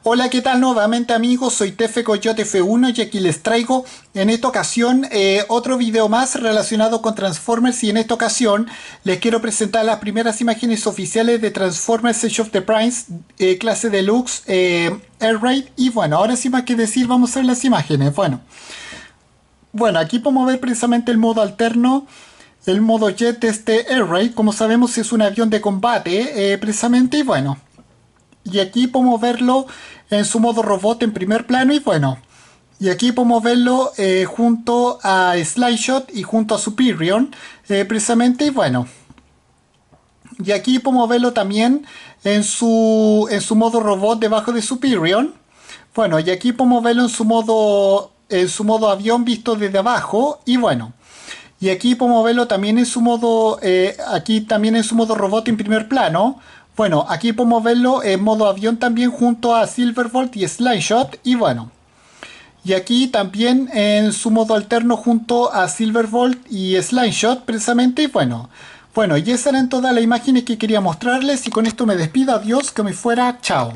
Hola, ¿qué tal nuevamente amigos? Soy Tefe Coyote F1 y aquí les traigo en esta ocasión otro video más relacionado con Transformers y en esta ocasión les quiero presentar las primeras imágenes oficiales de Transformers Age of the Primes clase Deluxe Air Raid y bueno, ahora sin más que decir vamos a ver las imágenes. Bueno, aquí podemos ver precisamente el modo alterno. El modo jet de este Air Raid, como sabemos, es un avión de combate precisamente y bueno. Y aquí podemos verlo en su modo robot en primer plano y bueno. Y aquí podemos verlo junto a Slideshot y junto a Superior precisamente y bueno. Y aquí podemos verlo también en su modo robot debajo de Superior. Bueno, y aquí podemos verlo en su modo avión visto desde abajo y bueno. Y aquí podemos verlo también en su modo, aquí también en su modo robot en primer plano. Bueno, aquí podemos verlo en modo avión también junto a Silverbolt y Slingshot. Y bueno, y aquí también en su modo alterno junto a Silverbolt y Slingshot precisamente. Y bueno, y esas eran todas las imágenes que quería mostrarles. Y con esto me despido. Adiós, que me fuera. Chao.